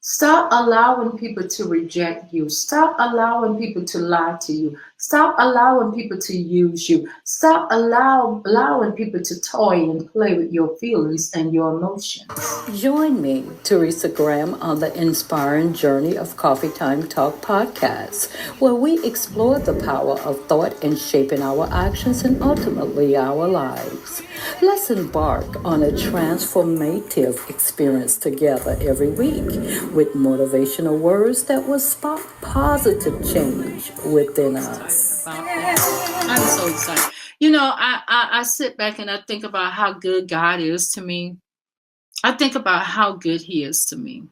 Stop allowing people to reject you. Stop allowing people to lie to you. Stop allowing people to use you. Stop allowing people to toy and play with your feelings and your emotions. Join me, Teresa Graham, on the inspiring journey of Coffee Time Talk podcast, where we explore the power of thought in shaping our actions and ultimately our lives. Let's embark on a transformative experience together every week with motivational words that will spark positive change within us. I'm so excited. I sit back and I think about how good God is to me. I think about how good He is to me.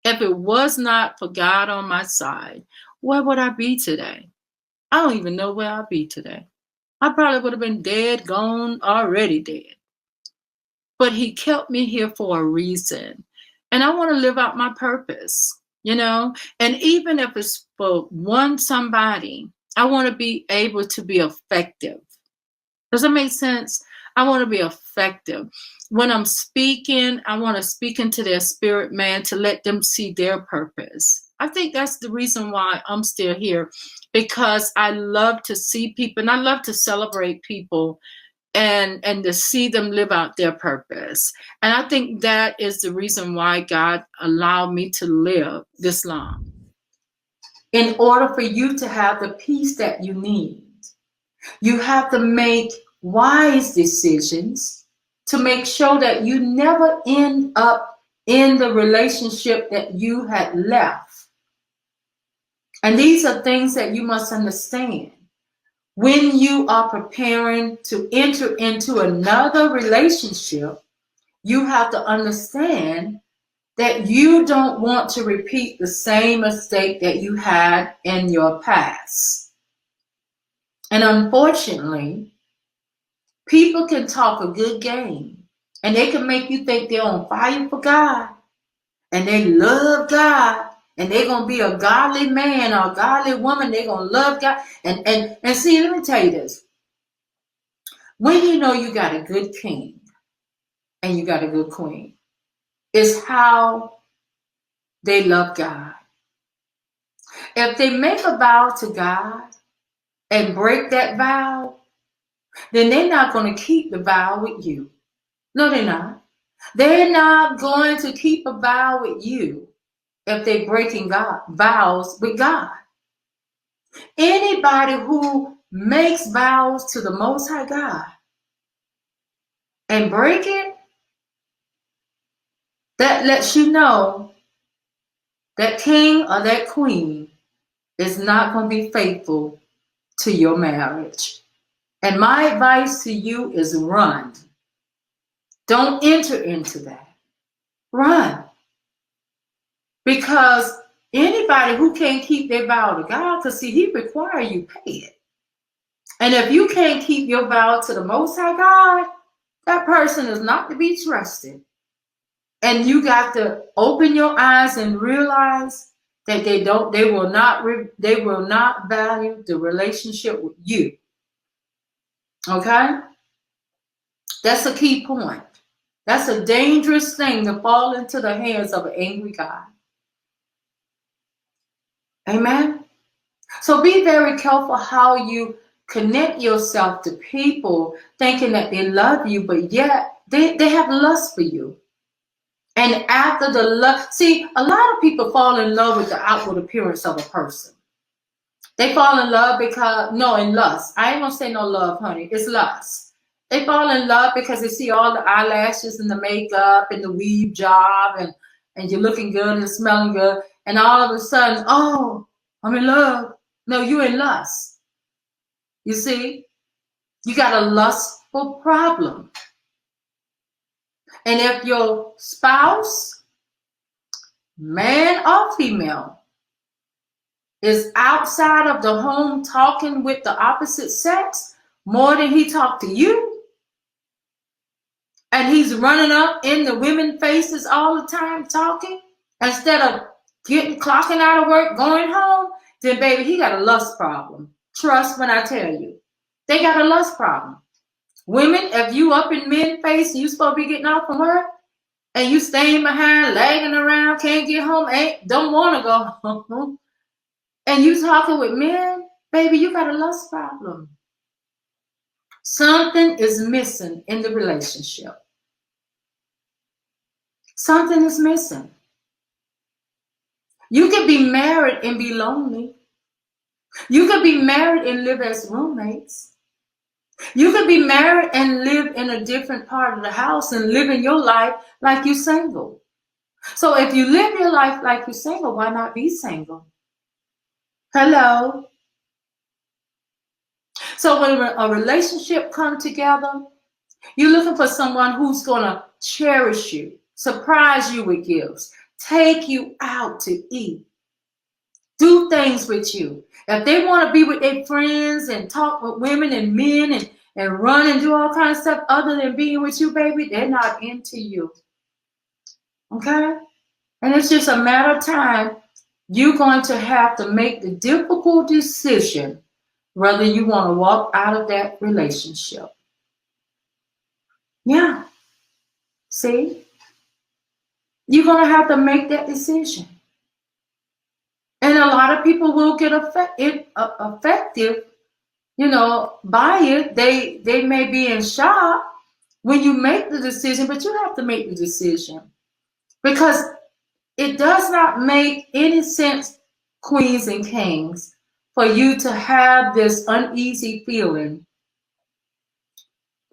If it was not for God on my side, where would I be today? I don't even know where I'd be today. I probably would have been dead, gone, already dead. But He kept me here for a reason. And I want to live out my purpose, And even if it's for one somebody, I want to be able to be effective. Does that make sense? I want to be effective. When I'm speaking, I want to speak into their spirit, man, to let them see their purpose. I think that's the reason why I'm still here, because I love to see people and I love to celebrate people and to see them live out their purpose. And I think that is the reason why God allowed me to live this long. In order for you to have the peace that you need, you have to make wise decisions to make sure that you never end up in the relationship that you had left. And these are things that you must understand. When you are preparing to enter into another relationship, you have to understand that you don't want to repeat the same mistake that you had in your past. And unfortunately, people can talk a good game and they can make you think they're on fire for God and they love God and they're going to be a godly man or a godly woman. They're going to love God. And see, let me tell you this. When you know you got a good king and you got a good queen, it's how they love God. If they make a vow to God and break that vow, then they're not going to keep the vow with you. No, they're not. They're not going to keep a vow with you if they're breaking vows with God. Anybody who makes vows to the Most High God and break it, that lets you know that king or that queen is not going to be faithful to your marriage. And my advice to you is run. Don't enter into that. Run. Because anybody who can't keep their vow to God, because see, He requires you pay it. And if you can't keep your vow to the Most High God, that person is not to be trusted. And you got to open your eyes and realize that they will not value the relationship with you. Okay? That's a key point. That's a dangerous thing to fall into the hands of an angry God. Amen? So be very careful how you connect yourself to people thinking that they love you, but yet they have lust for you. And after the love, see, a lot of people fall in love with the outward appearance of a person. They fall in love in lust. I ain't gonna say no love, honey. It's lust. They fall in love because they see all the eyelashes and the makeup and the weave job and you're looking good and smelling good. And all of a sudden, oh, I'm in love. No, you're in lust. You see? You got a lustful problem. And if your spouse, man or female, is outside of the home talking with the opposite sex more than he talked to you, and he's running up in the women's faces all the time talking, instead of clocking out of work, going home, then baby, he got a lust problem. Trust when I tell you. They got a lust problem. Women, if you up in men's face and you supposed to be getting off from work, and you staying behind, lagging around, can't get home, don't want to go home, and you talking with men, baby, you got a lust problem. Something is missing in the relationship. Something is missing. You could be married and be lonely. You could be married and live as roommates. You could be married and live in a different part of the house and living your life like you're single. So if you live your life like you're single, why not be single? Hello. So when a relationship comes together, you're looking for someone who's going to cherish you, surprise you with gifts, take you out to eat, do things with you. If they want to be with their friends and talk with women and men and run and do all kinds of stuff other than being with you, baby, they're not into you. Okay? And it's just a matter of time. You're going to have to make the difficult decision whether you want to walk out of that relationship. Yeah. See? You're going to have to make that decision. And a lot of people will get affected, by it. They may be in shock when you make the decision, but you have to make the decision. Because it does not make any sense, queens and kings, for you to have this uneasy feeling,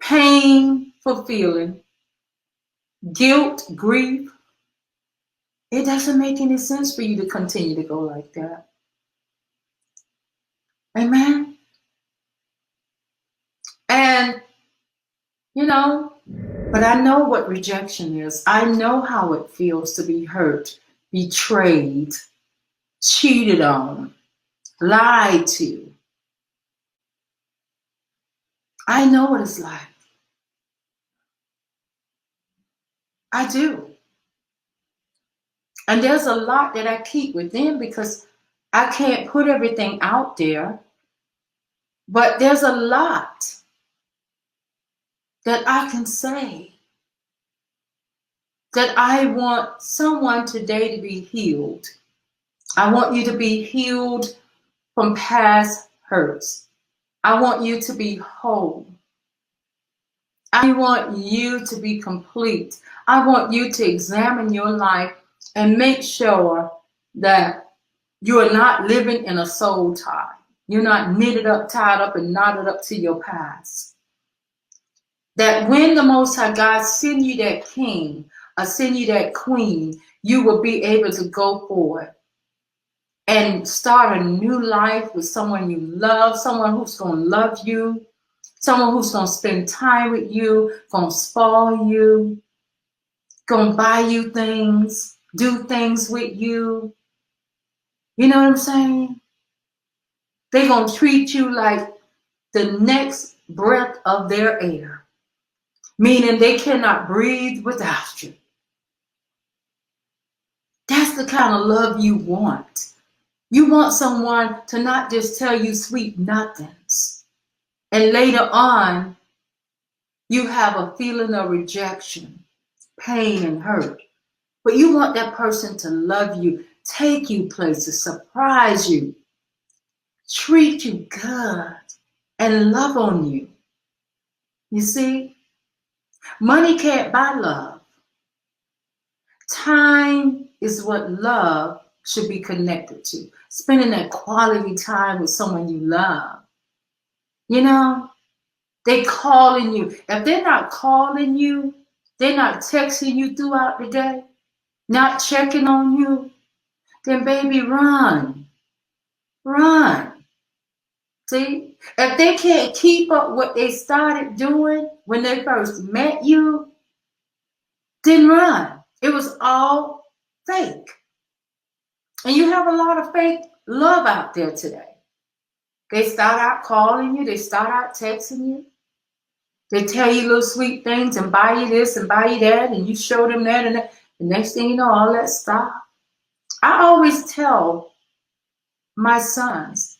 painful feeling, guilt, grief. It doesn't make any sense for you to continue to go like that. Amen? And, but I know what rejection is. I know how it feels to be hurt, betrayed, cheated on, lied to. I know what it's like. I do. And there's a lot that I keep within because I can't put everything out there. But there's a lot that I can say that I want someone today to be healed. I want you to be healed from past hurts. I want you to be whole. I want you to be complete. I want you to examine your life and make sure that you are not living in a soul tie. You're not knitted up, tied up, and knotted up to your past. That when the Most High God send you that king or send you that queen, you will be able to go forward and start a new life with someone you love, someone who's going to love you, someone who's going to spend time with you, going to spoil you, going to buy you things, do things with you. You know what I'm saying? They're going to treat you like the next breath of their air, meaning they cannot breathe without you. That's the kind of love you want. You want someone to not just tell you sweet nothings, and later on, you have a feeling of rejection, pain, and hurt. But you want that person to love you, take you places, surprise you, treat you good, and love on you. You see, money can't buy love. Time is what love should be connected to. Spending that quality time with someone you love. They calling you. If they're not calling you, they're not texting you throughout the day, not checking on you, then baby, run. Run. See, if they can't keep up what they started doing when they first met you, then run. It was all fake. And you have a lot of fake love out there today. They start out calling you, they start out texting you. They tell you little sweet things and buy you this and buy you that, and you show them that and that. The next thing you know, all that stuff. I always tell my sons,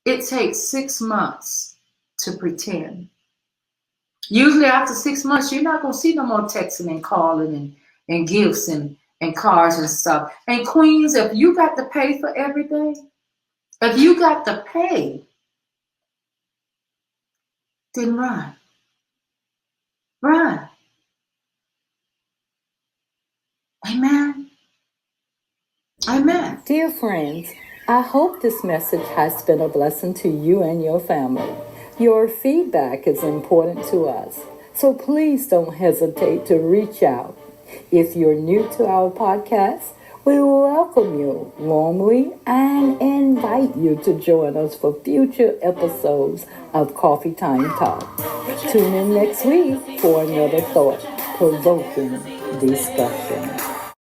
it takes 6 months to pretend. Usually after 6 months, you're not going to see no more texting and calling and gifts and cars and stuff. And queens, if you got to pay for everything, if you got to pay, then run. Run. Amen. Amen. Dear friends, I hope this message has been a blessing to you and your family. Your feedback is important to us, so please don't hesitate to reach out. If you're new to our podcast, we welcome you warmly and invite you to join us for future episodes of Coffee Time Talk. Tune in next week for another thought-provoking discussion.